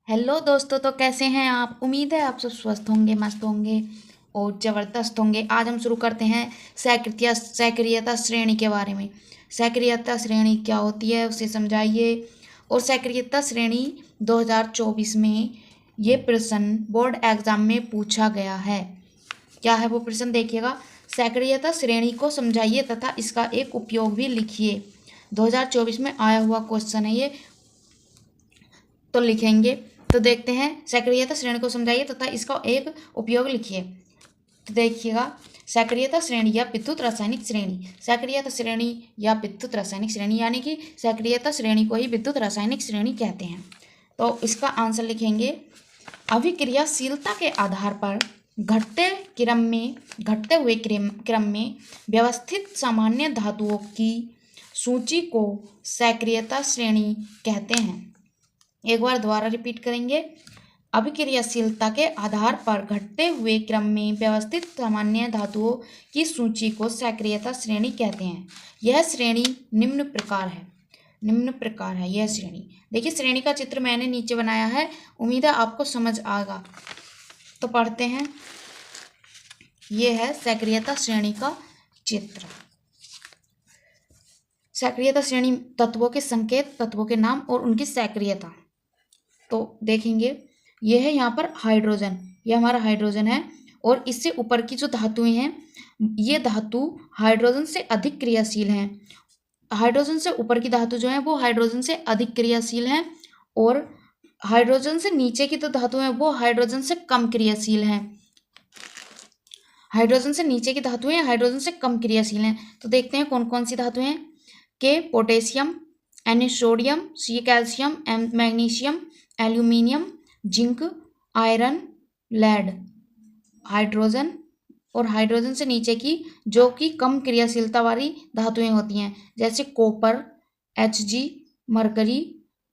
Hello दोस्तों, तो कैसे हैं आप। उम्मीद है आप सब स्वस्थ होंगे, मस्त होंगे और ज़बरदस्त होंगे। आज हम शुरू करते हैं सक्रियता श्रेणी के बारे में। सक्रियता श्रेणी क्या होती है उसे समझाइए। और सक्रियता श्रेणी 2024 में ये प्रश्न बोर्ड एग्जाम में पूछा गया है। क्या है वो प्रश्न, देखिएगा। सक्रियता श्रेणी को समझाइए तथा इसका एक उपयोग भी लिखिए। 2024 में आया हुआ क्वेश्चन है ये, तो लिखेंगे। तो देखते हैं, सक्रियता श्रेणी को समझाइए तथा इसका एक उपयोग लिखिए। तो देखिएगा, सक्रियता श्रेणी या विद्युत रासायनिक श्रेणी। सक्रियता श्रेणी या विद्युत रासायनिक श्रेणी यानी कि सक्रियता श्रेणी को ही विद्युत रासायनिक श्रेणी कहते हैं। तो इसका आंसर लिखेंगे, अभिक्रियाशीलता के आधार पर घटते हुए क्रम में व्यवस्थित सामान्य धातुओं की सूची को सक्रियता श्रेणी कहते हैं। एक बार दोबारा रिपीट करेंगे। अभिक्रियाशीलता के आधार पर घटते हुए क्रम में व्यवस्थित सामान्य धातुओं की सूची को सक्रियता श्रेणी कहते हैं। यह श्रेणी निम्न प्रकार है यह श्रेणी। देखिए, श्रेणी का चित्र मैंने नीचे बनाया है, उम्मीद है आपको समझ आएगा। तो पढ़ते हैं, यह है सक्रियता श्रेणी का चित्र। सक्रियता श्रेणी तत्वों के संकेत, तत्वों के नाम और उनकी सक्रियता। तो देखेंगे, यह है यहाँ पर हाइड्रोजन, यह हमारा हाइड्रोजन है। और इससे ऊपर की जो धातुएं हैं, ये धातु हाइड्रोजन से अधिक क्रियाशील हैं। हाइड्रोजन से ऊपर की धातु जो है वो हाइड्रोजन से अधिक क्रियाशील हैं, और हाइड्रोजन से नीचे की जो धातु है वो हाइड्रोजन से कम क्रियाशील हैं। हाइड्रोजन से नीचे की धातुएं हाइड्रोजन से कम क्रियाशील हैं। तो देखते हैं कौन कौन सी धातुएं। K potassium, N sodium, C calcium, M magnesium, aluminium, zinc, iron, lead. Hydrogen और हाइड्रोजन से नीचे की जो कि कम क्रियाशीलता वाली धातुएं होती हैं, जैसे copper, Hg, mercury,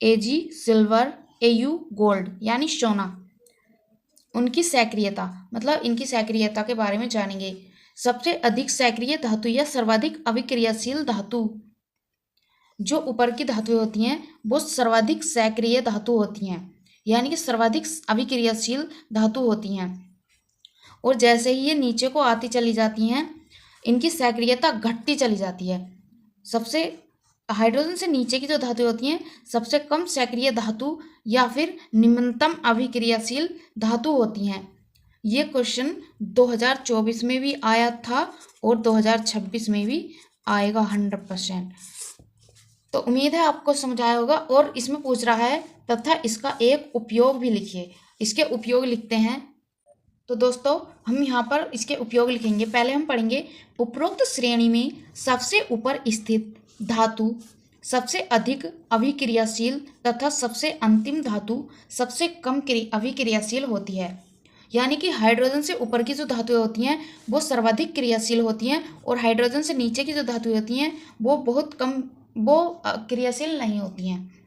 Ag, silver, Au, gold यानी सोना। उनकी सक्रियता, मतलब इनकी सक्रियता के बारे में जानेंगे। सबसे अधिक सक्रिय धातु या सर्वाधिक अभिक्रियाशील धातु, जो ऊपर की धातुएं होती हैं वो सर्वाधिक सक्रिय धातु होती हैं, यानी कि सर्वाधिक अभिक्रियाशील धातु होती हैं। और जैसे ही ये नीचे को आती चली जाती हैं, इनकी सक्रियता घटती चली जाती है। सबसे हाइड्रोजन से नीचे की जो धातुएं होती हैं सबसे कम सक्रिय धातु या फिर निम्नतम अभिक्रियाशील धातु होती हैं। ये क्वेश्चन 2024 में भी आया था और 2026 में भी आएगा 100%। तो उम्मीद है आपको समझ आया होगा। और इसमें पूछ रहा है तथा इसका एक उपयोग भी लिखिए। इसके उपयोग लिखते हैं। तो दोस्तों, हम यहाँ पर इसके उपयोग लिखेंगे। पहले हम पढ़ेंगे, उपरोक्त श्रेणी में सबसे ऊपर स्थित धातु सबसे अधिक अभिक्रियाशील तथा सबसे अंतिम धातु सबसे कम अभिक्रियाशील होती है। यानी कि हाइड्रोजन से ऊपर की जो धातुएं होती हैं वो सर्वाधिक क्रियाशील होती हैं, और हाइड्रोजन से नीचे की जो धातुएं होती हैं वो बहुत कम, वो क्रियाशील नहीं होती हैं।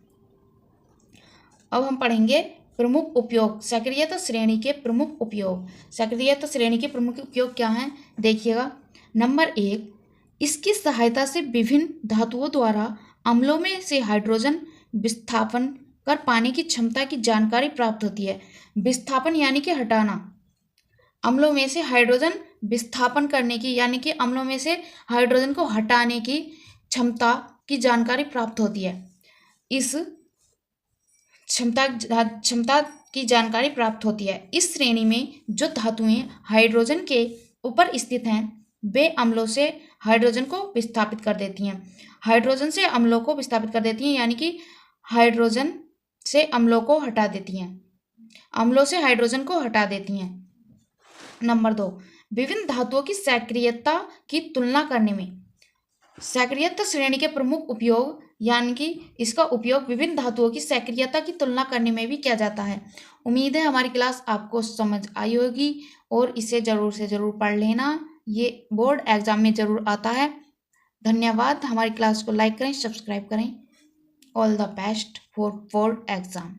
अब हम पढ़ेंगे प्रमुख उपयोग, सक्रियता श्रेणी के प्रमुख उपयोग। सक्रियता श्रेणी के प्रमुख उपयोग क्या हैं, देखिएगा। नंबर 1, इसकी सहायता से विभिन्न धातुओं द्वारा अम्लों में से हाइड्रोजन विस्थापन कर पाने की क्षमता की जानकारी प्राप्त होती है। विस्थापन यानी कि हटाना। अम्लों में से हाइड्रोजन विस्थापन करने की, यानी कि अम्लों में से हाइड्रोजन को हटाने की क्षमता की जानकारी प्राप्त होती है। इस क्षमता की जानकारी प्राप्त होती है। इस श्रेणी में जो धातुएं हाइड्रोजन के ऊपर स्थित हैं वे अम्लों से हाइड्रोजन को विस्थापित कर देती हैं। हाइड्रोजन से अम्लों को विस्थापित कर देती हैं, यानी कि हाइड्रोजन से अम्लों को हटा देती हैं। अम्लों से हाइड्रोजन को हटा देती हैं। नंबर 2, विभिन्न धातुओं की सक्रियता की तुलना करने में। सक्रियता श्रेणी के प्रमुख उपयोग, यानी कि इसका उपयोग विभिन्न धातुओं की सक्रियता की तुलना करने में भी किया जाता है। उम्मीद है हमारी क्लास आपको समझ आई होगी और इसे ज़रूर से ज़रूर पढ़ लेना। ये बोर्ड एग्जाम में ज़रूर आता है। धन्यवाद। हमारी क्लास को लाइक करें, सब्सक्राइब करें। All the best for board exam.